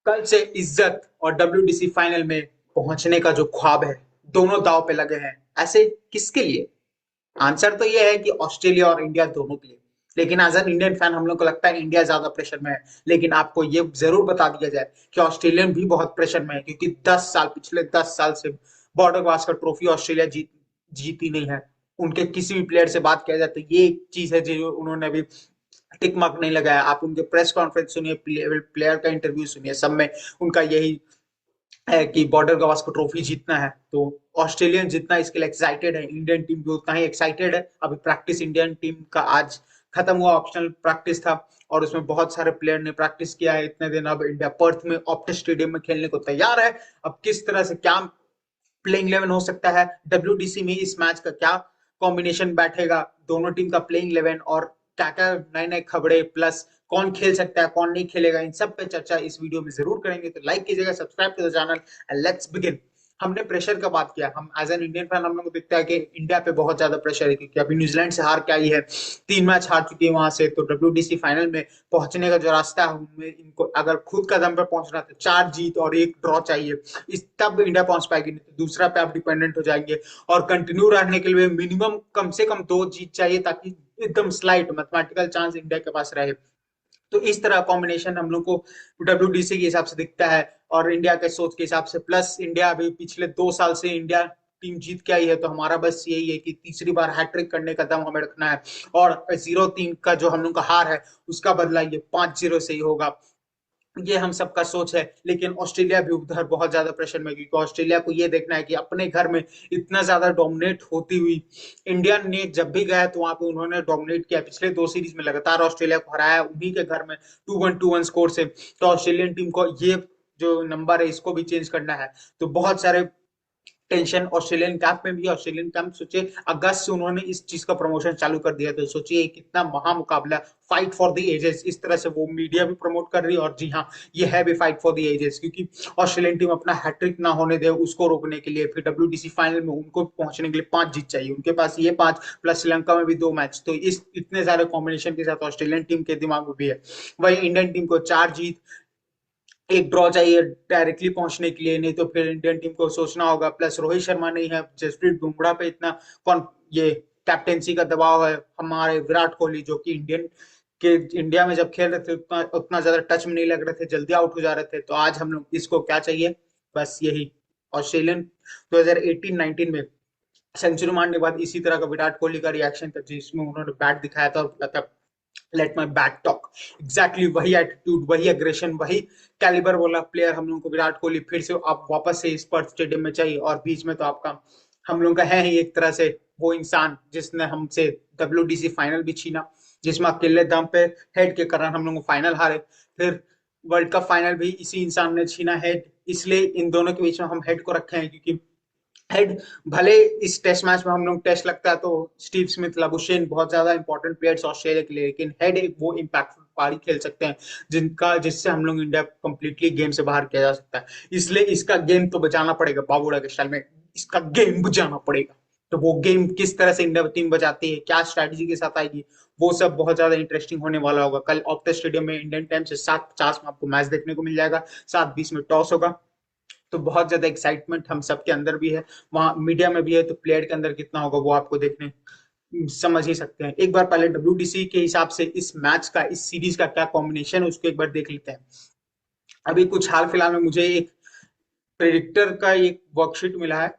कल से इज्जत और डब्ल्यूडीसी फाइनल में पहुंचने का जो ख्वाब है, दोनों दांव पे लगे हैं। ऐसे किसके लिए? आंसर तो ये है कि ऑस्ट्रेलिया और इंडिया दोनों के लिए। लेकिन एज एन इंडियन फैन हम लोग को लगता है इंडिया ज्यादा प्रेशर में है। लेकिन आपको ये जरूर बता दिया जाए कि ऑस्ट्रेलियन भी बहुत प्रेशर में है, क्योंकि 10 साल, पिछले 10 साल से बॉर्डर गावस्कर ट्रॉफी ऑस्ट्रेलिया जीती नहीं है। उनके किसी भी प्लेयर से बात किया जाए तो ये एक चीज है जो उन्होंने अभी टिक मार्क नहीं लगाया। आप उनके प्रेस कॉन्फ्रेंस सुनिए, प्लेयर का इंटरव्यू सुनिए, सब में उनका यही है कि बॉर्डर गवास्कर ट्रॉफी जीतना है। तो ऑस्ट्रेलियन जितना इसके लिए एक्साइटेड है, इंडियन टीम भी उतना ही एक्साइटेड है। अभी प्रैक्टिस इंडियन टीम का आज खत्म हुआ, ऑप्शनल प्रैक्टिस था और उसमें बहुत सारे प्लेयर ने प्रैक्टिस किया है इतने दिन। अब इंडिया पर्थ में ऑप्टिस स्टेडियम में खेलने को तैयार है। अब किस तरह से क्या प्लेइंग 11 हो सकता है, डब्ल्यूडीसी में इस मैच का क्या कॉम्बिनेशन बैठेगा, दोनों टीम का प्लेइंग 11 और क्या क्या नए नए खबरें, प्लस कौन खेल सकता है कौन नहीं खेलेगा, इन सब पे चर्चा इस वीडियो में जरूर करेंगे। तो लाइक कीजिएगा, subscribe to the channel and let's begin. हमने प्रेशर का बात किया, हम एज एन इंडियन फैन हम लोग को दिखता है कि इंडिया पे बहुत ज्यादा प्रेशर है, क्योंकि अभी न्यूजीलैंड से हार के आई है, 3 मैच हार चुकी है वहां से। तो डब्ल्यूडीसी फाइनल में पहुंचने का जो रास्ता है उनमें इनको अगर खुद कदम पे पहुंचना तो 4 जीत और 1 ड्रॉ चाहिए, इस तब इंडिया पहुंच पाएगी। नहीं तो दूसरा पे आप डिपेंडेंट हो जाएंगे। और कंटिन्यू रहने के लिए मिनिमम कम से कम 2 जीत चाहिए, ताकि एकदम स्लाइट मैथमेटिकल चांस इंडिया के पास रहे। तो इस तरह कॉम्बिनेशन हम लोग को डब्ल्यूडीसी के हिसाब से दिखता है और इंडिया के सोच के हिसाब से। प्लस इंडिया अभी पिछले 2 साल से इंडिया टीम जीत के आई है, तो हमारा बस यही है कि तीसरी बार हैट्रिक करने का दम हमें रखना है। और 0-3 का जो हम लोग का हार है उसका बदला ये 5-0 से ही होगा, ये हम सबका सोच है। लेकिन ऑस्ट्रेलिया भी उधर बहुत ज्यादा प्रेशर में, क्योंकि ऑस्ट्रेलिया को ये देखना है कि अपने घर में इतना ज्यादा डोमिनेट होती हुई इंडिया ने जब भी गया तो वहां पे उन्होंने डोमिनेट किया। पिछले 2 सीरीज में लगातार ऑस्ट्रेलिया को हराया उन्हीं के घर में 2-1 स्कोर से। तो ऑस्ट्रेलियन टीम को ये जो नंबर है इसको भी चेंज करना है। तो बहुत सारे टेंशन ऑस्ट्रेलियन कैंप में भी। ऑस्ट्रेलियन कैंप सोचिए अगस्त से उन्होंने इस चीज का प्रमोशन चालू कर दिया, तो सोचिए कितना महा मुकाबला, फाइट फॉर द एजेस, इस तरह से वो मीडिया भी प्रमोट कर रही है। और जी हाँ, ये है भी फाइट फॉर द एजेस, क्योंकि ऑस्ट्रेलियन टीम अपना हैट्रिक ना होने दे उसको रोकने के लिए। फिर डब्ल्यूडीसी फाइनल में उनको पहुंचने के लिए 5 जीत चाहिए, उनके पास ये 5 प्लस श्रीलंका में भी 2 मैच। तो इस इतने सारे कॉम्बिनेशन के साथ ऑस्ट्रेलियन टीम के दिमाग में भी है। वही इंडियन टीम को 4 जीत 1 ड्रॉ चाहिए डायरेक्टली पहुंचने के लिए, नहीं तो फिर इंडियन टीम को सोचना होगा। प्लस रोहित शर्मा नहीं है, जसप्रीत बुमराह पे इतना कौन ये कैप्टेंसी का दबाव है। हमारे विराट कोहली जो कि इंडिया में जब खेल रहे थे उतना उतना ज्यादा टच में नहीं लग रहे थे, जल्दी आउट हो जा रहे थे। तो आज हम लोग इसको क्या चाहिए, बस यही। ऑस्ट्रेलियन 2018-19 में सेंचुरी मारने के बाद इसी तरह का विराट कोहली का रिएक्शन था, जिसमें उन्होंने बैट दिखाया था और बोला था let my bat talk. Exactly वही एटीट्यूड, वही एग्रेशन, वही कैलिबर वाला प्लेयर हम लोगों को विराट कोहली फिर से आप वापस से इस पर्थ स्टेडियम में चाहिए। और बीच में तो आपका हम लोग का है ही एक तरह से वो इंसान जिसने हमसे डब्ल्यूडीसी फाइनल भी छीना, जिसमें अकेले दम पे हेड के कारण हम लोग फाइनल हारे। फिर वर्ल्ड कप फाइनल भी इसी इंसान ने छीना हेड। इसलिए इन दोनों के बीच में हम हेड को रखे हैं, क्योंकि हेड भले इस टेस्ट मैच में हम लोग टेस्ट लगता है तो स्टीव स्मिथ, लबुशेन बहुत ज्यादा इंपॉर्टेंट प्लेयर्स ऑस्ट्रेलिया के लिए, लेकिन हेड एक वो इम्पैक्टफुल पारी खेल सकते हैं जिससे हम लोग इंडिया कंप्लीटली गेम से बाहर किया जा सकता है। इसलिए इसका गेम तो बचाना पड़ेगा, बाबूड़ा के स्टाइल में इसका गेम बचाना पड़ेगा। तो वो गेम किस तरह से इंडिया टीम बचाती है, क्या स्ट्रैटेजी के साथ आएगी, वो सब बहुत ज्यादा इंटरेस्टिंग होने वाला होगा। कल ऑप्टिस स्टेडियम में इंडियन टाइम से 7:50 में आपको मैच देखने को मिल जाएगा। 7:20 में टॉस होगा। तो बहुत ज्यादा एक्साइटमेंट हम सबके अंदर भी है, वहां मीडिया में भी है। तो प्लेयर के अंदर कितना होगा वो आपको देखने समझ ही सकते हैं। एक बार पहले डब्ल्यूडीसी के हिसाब से इस मैच का, इस सीरीज का क्या कॉम्बिनेशन है उसको एक बार देख लेते हैं। अभी कुछ हाल फिलहाल में मुझे एक प्रेडिक्टर का एक वर्कशीट मिला है,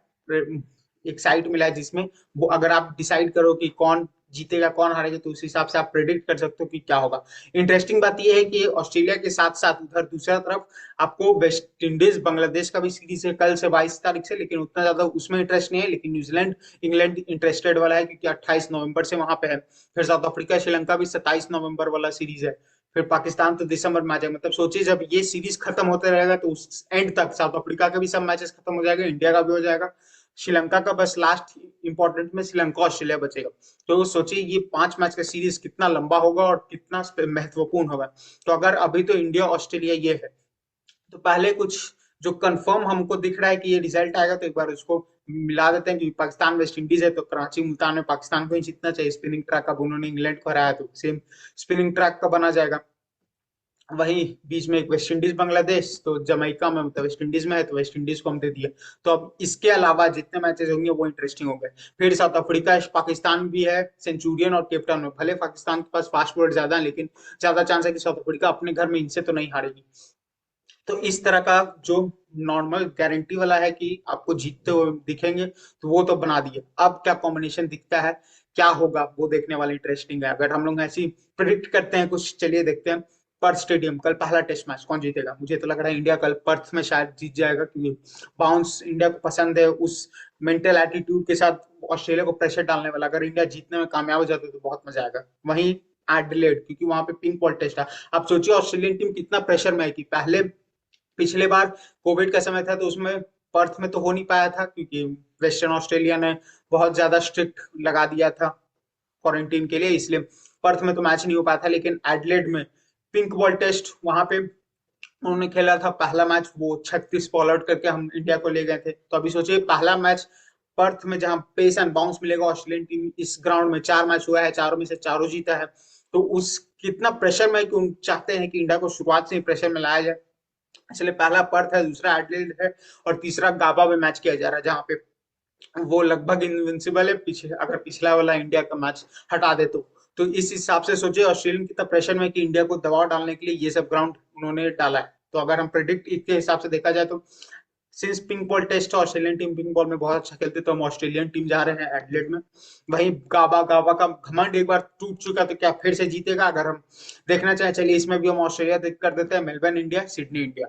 एक साइट मिला है, जिसमें वो अगर आप डिसाइड करो कि कौन जीतेगा कौन हारेगा तो उस हिसाब से आप प्रेडिक्ट कर सकते हो कि क्या होगा। इंटरेस्टिंग बात यह है कि ऑस्ट्रेलिया के साथ साथ उधर दूसरा तरफ आपको वेस्ट इंडीज बांग्लादेश का भी सीरीज है कल से 22 तारीख से, लेकिन उतना ज्यादा उसमें इंटरेस्ट नहीं है। लेकिन न्यूजीलैंड इंग्लैंड इंटरेस्टेड वाला है, क्योंकि 28 नवंबर से वहां पे है। फिर साउथ अफ्रीका श्रीलंका भी 27 नवंबर वाला सीरीज है। फिर पाकिस्तान तो दिसंबर में आ जाएगा। मतलब सोचिए जब ये सीरीज खत्म होते रहेगा तो उस एंड तक साउथ अफ्रीका के भी सब मैचेस खत्म हो जाएगा, इंडिया का भी हो जाएगा, श्रीलंका का बस लास्ट इंपॉर्टेंट में श्रीलंका ऑस्ट्रेलिया बचेगा। तो सोचिए ये 5 मैच का सीरीज कितना लंबा होगा और कितना महत्वपूर्ण होगा। तो अगर अभी तो इंडिया ऑस्ट्रेलिया ये है, तो पहले कुछ जो कंफर्म हमको दिख रहा है कि ये रिजल्ट आएगा, तो एक बार उसको मिला देते हैं। क्योंकि पाकिस्तान वेस्ट इंडीज है तो कराची मुल्तान में पाकिस्तान को ही जीतना चाहिए। स्पिनिंग ट्रैक अब उन्होंने इंग्लैंड को हराया तो सेम स्पिनिंग ट्रैक का बना जाएगा। वहीं बीच में एक वेस्ट इंडीज बांग्लादेश, तो जमैका में मतलब वेस्ट इंडीज में है तो वेस्ट इंडीज को हम दे दिए। तो अब इसके अलावा जितने मैचेस होंगे वो इंटरेस्टिंग होंगे। फिर साउथ अफ्रीका पाकिस्तान भी है सेंचुरियन और केपटाउन में, भले पाकिस्तान के पास फास्ट बॉलर ज्यादा है लेकिन ज्यादा चांस है कि साउथ अफ्रीका अपने घर में इनसे तो नहीं हारेगी। तो इस तरह का जो नॉर्मल गारंटी वाला है कि आपको जीतते हुए दिखेंगे, तो वो तो बना दिए। अब क्या कॉम्बिनेशन दिखता है, क्या होगा, वो देखने वाला इंटरेस्टिंग है। अगर हम लोग ऐसी प्रिडिक्ट करते हैं कुछ, चलिए देखते हैं। पर्थ स्टेडियम कल पहला टेस्ट मैच कौन जीतेगा? मुझे तो लग रहा है इंडिया कल पर्थ में शायद जीत जाएगा, क्योंकि बाउंस इंडिया को पसंद है। उस मेंटल एटीट्यूड के साथ ऑस्ट्रेलिया को प्रेशर डालने वाला, अगर इंडिया जीतने में कामयाब हो जाता है तो बहुत मजा आएगा। वहीं एडिलेड, क्योंकि वहां पे पिंक बॉल टेस्ट है। आप सोचिए ऑस्ट्रेलियन टीम कितना प्रेशर में है कि पहले पिछले बार कोविड का समय था तो उसमें पर्थ में तो हो नहीं पाया था, क्योंकि वेस्टर्न ऑस्ट्रेलिया ने बहुत ज्यादा स्ट्रिक्ट लगा दिया था क्वारंटीन के लिए, इसलिए पर्थ में तो मैच नहीं हो पाया था। लेकिन एडलेड में पिंक बॉल टेस्ट, वहां पे उन्होंने खेला था पहला मैच, वो 36 बॉल आउट करके हम इंडिया को ले गए थे। तो अभी सोचिए पहला मैच पर्थ में जहां पेस एंड बाउंस मिलेगा, ऑस्ट्रेलियन टीम इस ग्राउंड में 4 मैच हुआ है, चारों में से चारों जीता है। तो उस कितना प्रेशर में कि उन चाहते हैं कि इंडिया को शुरुआत से ही प्रेशर में लाया जाए, इसलिए पहला पर्थ है, दूसरा एडलेड है और तीसरा गाबा में मैच किया जा रहा है, जहां पे वो लगभग इनविंसिबल है पीछे, अगर पिछला वाला इंडिया का मैच हटा दे तो इस हिसाब से सोचिए ऑस्ट्रेलियन कितना प्रेशर में कि इंडिया को दबाव डालने के लिए ये सब ग्राउंड उन्होंने डाला है। तो अगर हम प्रिडिक्ट इसके हिसाब से देखा जाए तो since pink ball test Australian team pink ball में बहुत अच्छा खेलते, तो हम ऑस्ट्रेलियन टीम जा रहे हैं एडलेड में। वहीं गाबा गाबा का घमंड एक बार टूट चुका तो क्या फिर से जीतेगा? अगर हम देखना चाहें, चलिए इसमें भी हम ऑस्ट्रेलिया देख कर देते हैं, मेलबर्न इंडिया सिडनी इंडिया।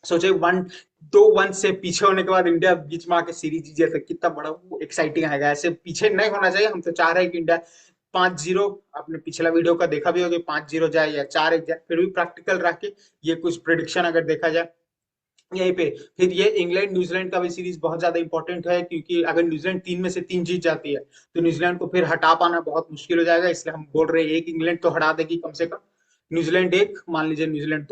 सोचे 1-2 से पीछे होने के बाद इंडिया बीच में आके सीरीज जीत जाए तो कितना बड़ा वो एक्साइटिंग आएगा। ऐसे पीछे नहीं होना चाहिए, हम तो चाह रहे हैं कि इंडिया 5-0, आपने पिछला वीडियो का देखा भी होगा, 5-0 जाए या 4-1 जाए, फिर भी प्रैक्टिकल रह के ये कुछ प्रिडिक्शन अगर देखा जाए यहीं पे। फिर ये इंग्लैंड न्यूजीलैंड का भी सीरीज बहुत ज्यादा इंपॉर्टेंट है, क्योंकि अगर न्यूजीलैंड 3 में से 3 जीत जाती है तो न्यूजीलैंड को फिर हटा पाना बहुत मुश्किल हो जाएगा, इसलिए हम बोल रहे हैं एक इंग्लैंड तो हटा देगी कम से कम, न्यूजीलैंड एक, मान लीजिए न्यूजीलैंड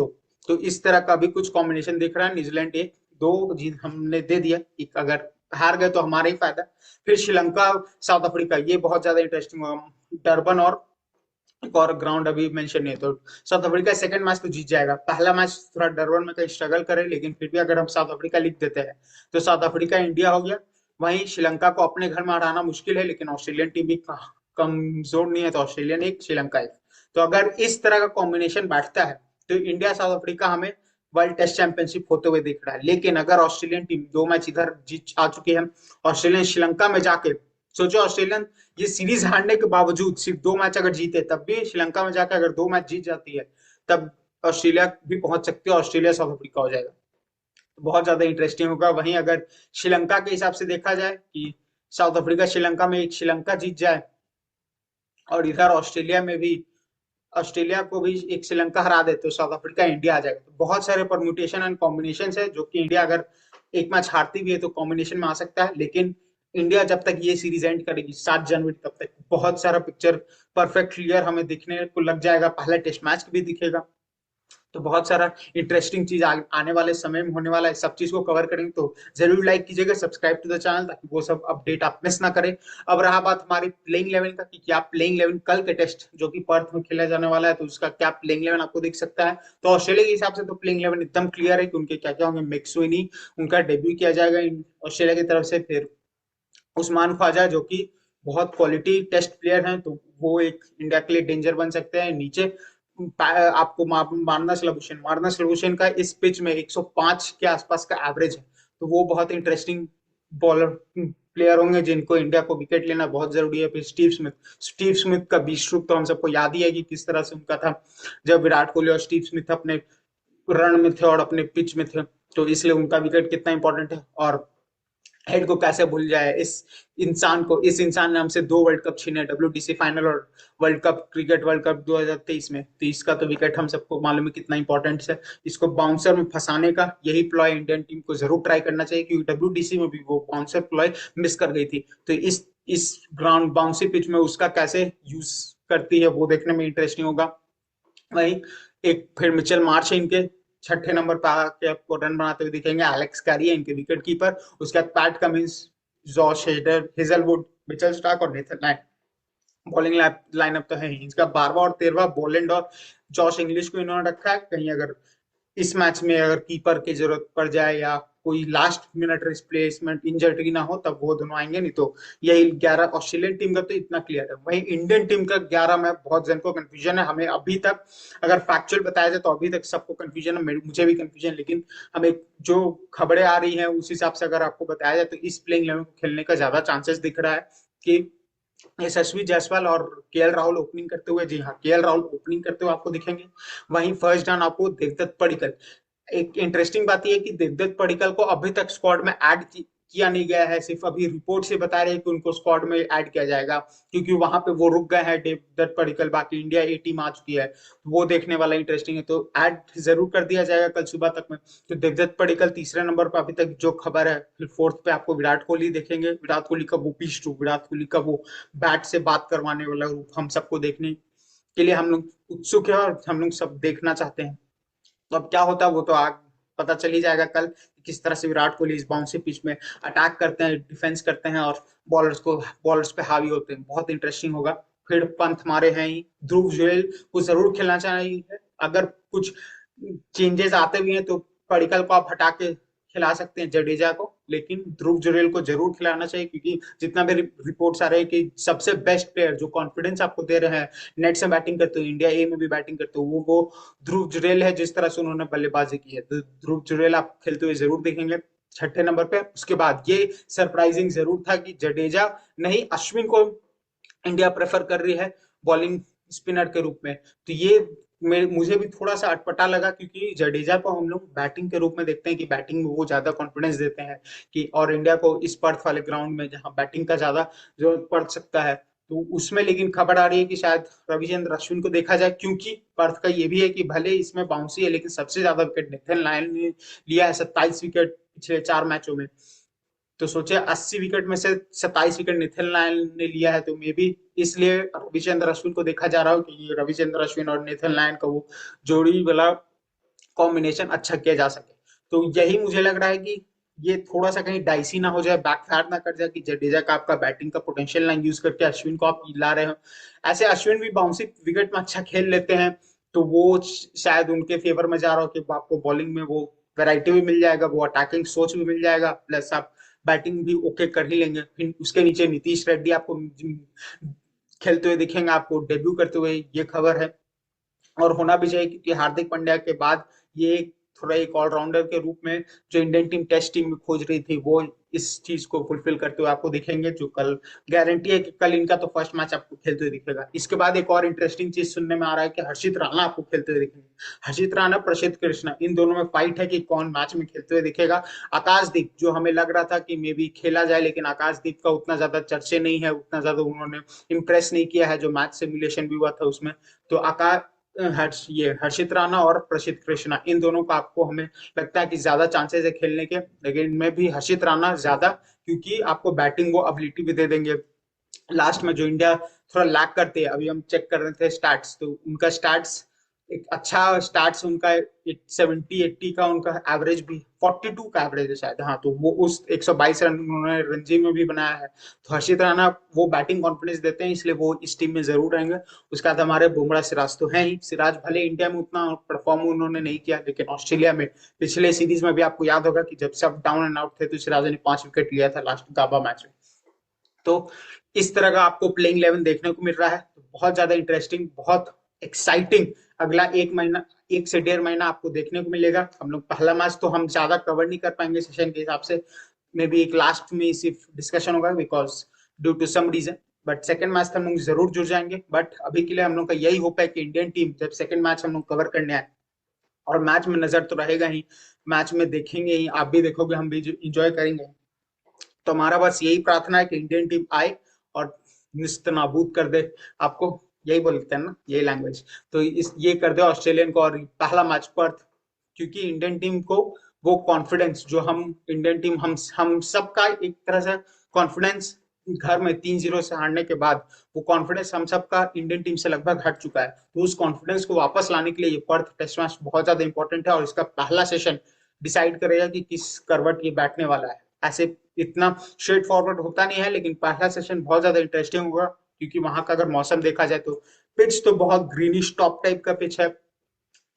तो इस तरह का भी कुछ कॉम्बिनेशन दिख रहा है। न्यूजीलैंड एक, दो जीत हमने दे दिया, एक अगर हार गए तो हमारा ही फायदा। फिर श्रीलंका साउथ अफ्रीका, ये बहुत ज्यादा इंटरेस्टिंग होगा। डरबन और एक और ग्राउंड अभी मेंशन नहीं है, तो साउथ अफ्रीका सेकंड मैच तो जीत जाएगा। पहला मैच थोड़ा डरबन में कहीं स्ट्रगल करे, लेकिन फिर भी अगर हम साउथ अफ्रीका लिख देते हैं तो साउथ अफ्रीका इंडिया हो गया। वहीं श्रीलंका को अपने घर में हराना मुश्किल है, लेकिन ऑस्ट्रेलियन टीम भी कमजोर नहीं है, तो ऑस्ट्रेलियन एक, श्रीलंका एक। तो अगर इस तरह का कॉम्बिनेशन बैठता है तो इंडिया साउथ अफ्रीका हमें वर्ल्ड टेस्ट चैंपियनशिप होते हुए दिख रहा है। लेकिन अगर ऑस्ट्रेलियन टीम 2 मैच इधर जीत आ चुकी है, ऑस्ट्रेलियन श्रीलंका में जाके, सोचो ऑस्ट्रेलियन ये सीरीज हारने के बावजूद सिर्फ 2 मैच अगर जीते, तब भी श्रीलंका में जाकर अगर 2 मैच जीत जाती है, तब ऑस्ट्रेलिया भी पहुंच सकती है, ऑस्ट्रेलिया साउथ अफ्रीका हो जाएगा। तो बहुत ज्यादा इंटरेस्टिंग होगा। वहीं अगर श्रीलंका के हिसाब से देखा जाए कि साउथ अफ्रीका श्रीलंका में एक श्रीलंका जीत जाए और इधर ऑस्ट्रेलिया में भी ऑस्ट्रेलिया को भी एक श्रीलंका हरा दे, तो साउथ अफ्रीका इंडिया आ जाएगा। तो बहुत सारे परम्यूटेशन एंड कॉम्बिनेशन है, जो कि इंडिया अगर एक मैच हारती भी है तो कॉम्बिनेशन में आ सकता है। लेकिन इंडिया जब तक ये सीरीज एंड करेगी 7 जनवरी, तब तक बहुत सारा पिक्चर परफेक्ट क्लियर हमें दिखने को लग जाएगा। पहला टेस्ट मैच भी दिखेगा, तो बहुत सारा इंटरेस्टिंग चीज आने वाले समय में होने वाला है। सब चीज को कवर करेंगे, तो जरूर लाइक कीजिएगा, सब्सक्राइब टू द चैनल, ताकि वो सब अपडेट आप मिस ना करें। अब रहा बात हमारी प्लेइंग 11 का कि क्या प्लेइंग 11 कल के टेस्ट जो कि पर्थ में खेला जाने वाला है, तो उसका क्या प्लेइंग 11 आपको दिख सकता है। तो ऑस्ट्रेलिया के हिसाब से तो प्लेइंग 11 एकदम क्लियर है कि उनके क्या क्या होंगे। मैक्सवेनी उनका डेब्यू किया जाएगा ऑस्ट्रेलिया की तरफ से। फिर उस्मान ख्वाजा जो कि बहुत क्वालिटी टेस्ट प्लेयर हैं, तो वो एक इंडिया के लिए डेंजर बन सकते हैं। नीचे आपको मारना सलूशन का इस पिच में 105 के आसपास का एवरेज है, तो वो बहुत इंटरेस्टिंग बॉलर प्लेयर होंगे जिनको इंडिया को विकेट लेना बहुत जरूरी है। फिर स्टीव स्मिथ का बीच रूप तो हम सबको याद ही है कि किस तरह से उनका था, जब विराट कोहली और स्टीव स्मिथ अपने रन में थे और अपने पिच में थे, तो इसलिए उनका विकेट कितना इंपॉर्टेंट है। और हेड को कैसे भूल जाए, इस इंसान ने हमसे 2 वर्ल्ड कप छीने, WTC फाइनल और world cup, cricket world cup 2023 में। तो इसका तो विकेट हम सबको मालूम है कितना इंपॉर्टेंट है। इसको बाउंसर में फंसाने का यही प्लॉय इंडियन टीम को जरूर ट्राई करना चाहिए, क्योंकि WTC में भी वो बाउंसर प्लॉय मिस कर गई थी। तो इस ग्राउंड बाउंसी पिच में उसका कैसे यूज करती है वो देखने में इंटरेस्टिंग होगा। वहीं एक फिर मिचेल मार्श है इनके 6ठे नंबर पे आके आपको रन बनाते हुए दिखेंगे। एलेक्स कैरी है इनके विकेट कीपर, उसके बाद PAT Cummins, Josh Hazlewood, Mitchell Starc और नेथन लाइन। बॉलिंग लाइनअप तो है ही इसका। 12वां और 13वां बोलेंड और जॉश इंग्लिश को इन्होंने रखा है, कहीं अगर इस मैच में अगर कीपर की जरूरत पड़ जाए या कोई लास्ट मिनट रिप्लेसमेंट इंजरी ना हो तब वो दोनों आएंगे, नहीं तो यही 11 ऑस्ट्रेलियन टीम का तो इतना क्लियर है। वहीं इंडियन टीम का 11 में बहुत जन को कंफ्यूजन है, हमें अभी तक अगर फैक्चुअल बताया जाए तो अभी तक सबको कंफ्यूजन है, मुझे भी कंफ्यूजन, लेकिन हमें जो खबरें आ रही हैं उस हिसाब से अगर आपको बताया जाए तो इस प्लेइंग 11 को खेलने का ज्यादा चांसेस दिख रहा है कि यशस्वी जायसवाल और केएल राहुल ओपनिंग करते हुए। जी हाँ, केएल राहुल ओपनिंग करते हुए आपको दिखेंगे। वहीं फर्स्ट डाउन आपको देवदत्त पडिक्कल। एक इंटरेस्टिंग बात यह है कि देवदत्त पडिक्कल को अभी तक स्क्वाड में किया नहीं गया है, सिर्फ अभी रिपोर्ट से बता रहे हैं कि उनको स्क्वाड में ऐड किया जाएगा, क्योंकि वहां पे वो रुक गए हैं देवदत्त पडिक्कल, बाकी इंडिया ए टीम आ चुकी है, तो वो देखने वाला इंटरेस्टिंग है, तो ऐड जरूर कर दिया जाएगा कल सुबह तक में। तो देवदत्त पडिक्कल तीसरे नंबर पर अभी तक जो खबर है। फिर फोर्थ पे आपको विराट कोहली देखेंगे, विराट कोहली का वो पिच टू, विराट कोहली का वो बैट से बात करवाने वाला रूप हम सबको देखने के लिए हम लोग उत्सुक है और हम लोग सब देखना चाहते हैं। तो अब क्या होता है वो तो आग पता चल ही जाएगा कल, किस तरह से विराट कोहली इस बाउंसी पिच में अटैक करते हैं, डिफेंस करते हैं और बॉलर्स पे हावी होते हैं। बहुत इंटरेस्टिंग होगा। फिर पंत हमारे हैं ही, ध्रुव जुरैल को जरूर खेलना चाहिए। अगर कुछ चेंजेस आते भी हैं तो पडिक्कल को आप हटा के खिला सकते हैं जडेजा को, लेकिन ध्रुव जुरैल को जरूर खिलाना चाहिए, क्योंकि जितना भी रिपोर्ट्स आ रहे हैं कि सबसे बेस्ट प्लेयर जो कॉन्फिडेंस आपको दे रहे हैं नेट से बैटिंग करते हुए, इंडिया ए में भी बैटिंग करते हुए, वो ध्रुव जुरैल है। जिस तरह से उन्होंने बल्लेबाजी की है तो ध्रुव जुरैल आप खेलते हुए जरूर देखेंगे छठे नंबर पे। उसके बाद ये सरप्राइजिंग जरूर था कि जडेजा नहीं अश्विन को इंडिया प्रेफर कर रही है बॉलिंग स्पिनर के रूप में। तो ये मुझे भी थोड़ा सा अटपटा लगा, क्योंकि जडेजा को हम लोग बैटिंग के रूप में देखते हैं कि बैटिंग में वो ज्यादा कॉन्फिडेंस देते हैं कि, और इंडिया को इस पर्थ वाले ग्राउंड में जहां बैटिंग का ज्यादा जरूरत पड़ सकता है तो उसमें, लेकिन खबर आ रही है कि शायद रविचंद्र अश्विन को देखा जाए, क्योंकि पर्थ का ये भी है कि भले इसमें बाउंसी है लेकिन सबसे ज्यादा विकेट नेथन लायन ने लिया है, 27 विकेट पिछले 4 मैचों में। तो सोचे 80 विकेट में से 27 विकेट निथिन लायन ने लिया है, तो मे बी इसलिए रविचंद्र अश्विन को देखा जा रहा हो कि रविचंद्र अश्विन और निथिन लायन का वो जोड़ी वाला कॉम्बिनेशन अच्छा किया जा सके। तो यही मुझे लग रहा है कि ये थोड़ा सा कहीं डाइसी ना हो जाए, बैकफायर ना कर जाए कि जडेजा का आपका बैटिंग का पोटेंशियल ना यूज करके अश्विन को आप ला रहे हो। ऐसे अश्विन भी बाउंसी विकेट में अच्छा खेल लेते हैं, तो वो शायद उनके फेवर में जा रहा हो कि आपको बॉलिंग में वो वैरायटी भी मिल जाएगा, वो अटैकिंग सोच भी मिल जाएगा, प्लस आप बैटिंग भी ओके कर ही लेंगे। फिर उसके नीचे नीतीश रेड्डी आपको खेलते हुए दिखेंगे, आपको डेब्यू करते हुए, ये खबर है। और होना भी चाहिए, क्योंकि हार्दिक पांड्या के बाद ये थोड़ा एक ऑलराउंडर के रूप में जो इंडियन टीम टेस्ट टीम में खोज रही थी, वो इस चीज को फुलफिल करते हुए आपको दिखेंगे, जो कल गारंटी है कि कल इनका तो फर्स्ट मैच आपको खेलते हुए दिखेगा। इसके बाद एक और इंटरेस्टिंग चीज सुनने में आ रहा है कि हर्षित राणा आपको खेलते हुए दिखेंगे। हर्षित राणा, प्रसिद्ध कृष्णा, इन दोनों में फाइट है कि कौन मैच में खेलते हुए दिखेगा। आकाशदीप, जो हमें लग रहा था कि मे बी खेला जाए, लेकिन आकाशदीप का उतना ज्यादा चर्चे नहीं है, उतना ज्यादा उन्होंने इम्प्रेस नहीं किया है जो मैच सिमुलेशन भी हुआ था उसमें। तो आकाश ये हर्षित राणा और प्रसिद्ध कृष्णा, इन दोनों का आपको हमें लगता है कि ज्यादा चांसेस है खेलने के, लेकिन इनमें भी हर्षित राणा ज्यादा, क्योंकि आपको बैटिंग वो एबिलिटी भी दे देंगे। लास्ट में जो इंडिया थोड़ा लैक करते हैं, अभी हम चेक कर रहे थे स्टैट्स, तो उनका स्टैट्स एक अच्छा स्टैट्स उनका 70-80 का उनका एवरेज भी, 42 का एवरेज है शायद, हाँ, तो वो उस 122 रन उन्होंने रणजी में भी बनाया है। तो हर्षित राणा वो बैटिंग कॉन्फिडेंस देते हैं, इसलिए वो इस टीम में जरूर रहेंगे। उसके बाद हमारे बुमराह सिराज तो हैं ही। सिराज भले इंडिया में उतना परफॉर्म उन्होंने नहीं किया, लेकिन ऑस्ट्रेलिया में पिछले सीरीज में भी आपको याद होगा कि जब सब डाउन एंड आउट थे तो सिराज ने 5 विकेट लिया था लास्ट गाबा मैच में। तो इस तरह का आपको प्लेइंग 11 देखने को मिल रहा है, तो बहुत ज्यादा इंटरेस्टिंग, बहुत एक्साइटिंग अगला 1 महीना, 1 से 1.5 महीना आपको देखने को मिलेगा। हम लोग पहला मैच तो हम ज्यादा कवर नहीं कर पाएंगे सेशन के हिसाब से, मे बी एक लास्ट में सिर्फ डिस्कशन होगा because due to some reason, but second match हम लोग जरूर जुड़ जाएंगे। बट अभी के लिए हम लोग का यही होप है कि इंडियन टीम जब सेकंड मैच हम लोग कवर करने आए, और मैच में नजर तो रहेगा ही, मैच में देखेंगे ही, आप भी देखोगे, हम भी इंजॉय करेंगे। तो हमारा बस यही प्रार्थना है कि इंडियन टीम आए और निस्त नाबूद कर दे आपको, यही बोलते हैं ना, यही लैंग्वेज, तो इस ये कर दे ऑस्ट्रेलियन को। और पहला मैच पर्थ, क्योंकि इंडियन टीम को वो कॉन्फिडेंस जो हम इंडियन टीम हम सबका एक तरह से कॉन्फिडेंस घर में 3-0 से हारने के बाद, वो कॉन्फिडेंस हम सबका इंडियन टीम से लगभग हट चुका है। तो उस कॉन्फिडेंस को वापस लाने के लिए ये पर्थ टेस्ट मैच बहुत ज्यादा इंपॉर्टेंट है, और इसका पहला सेशन डिसाइड करेगा कि किस करवट ये बैठने वाला है। ऐसे इतना स्ट्रेट फॉरवर्ड होता नहीं है, लेकिन पहला सेशन बहुत ज्यादा इंटरेस्टिंग होगा, क्योंकि वहां का अगर मौसम देखा जाए तो पिच तो बहुत ग्रीनिश टॉप टाइप का पिच है,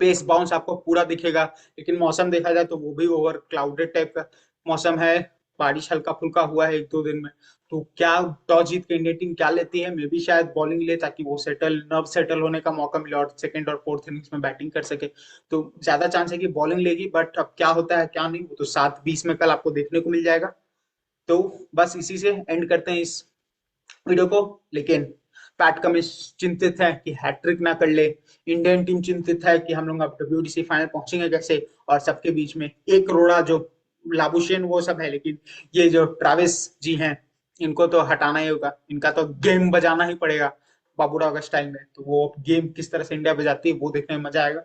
पेस बाउंस आपको पूरा दिखेगा, लेकिन मौसम देखा जाए तो वो भी ओवर क्लाउडेड टाइप का मौसम है, बारिश हल्का फुल्का हुआ है 1-2 दिन में। तो क्या टॉस जीत के इंडियन टीम क्या लेती है, मे बी शायद बॉलिंग ले, ताकि वो नर्व सेटल होने का मौका मिले और सेकंड और फोर्थ इनिंग्स में बैटिंग कर सके। तो ज्यादा चांस है कि बॉलिंग लेगी, बट अब क्या होता है क्या नहीं, वो तो 7:20 में कल आपको देखने को मिल जाएगा। तो बस इसी से एंड करते हैं इस वीडियो को। लेकिन पैट कमिंस चिंतित है कि हैट्रिक ना कर ले, इंडियन टीम चिंतित है कि हम लोग अब डब्ल्यूडीसी फाइनल पहुंचेंगे कैसे, और सबके बीच में एक करोड़ा जो लाबुशेन वो सब है, लेकिन ये जो ट्रेविस जी हैं इनको तो हटाना ही होगा, इनका तो गेम बजाना ही पड़ेगा बाबूराव का स्टाइल में। तो वो गेम किस तरह से इंडिया बजाती है वो देखने में मजा आएगा।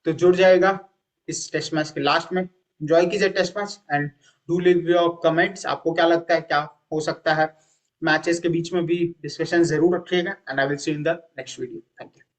तो जुड़ जाएगा इस टेस्ट मैच के लास्ट में, एंजॉय कीजिए test match and do leave your comments, आपको क्या लगता है क्या हो सकता है मैचेस के बीच में भी डिस्कशन जरूर रखिएगा, and I will see in the next video. Thank you.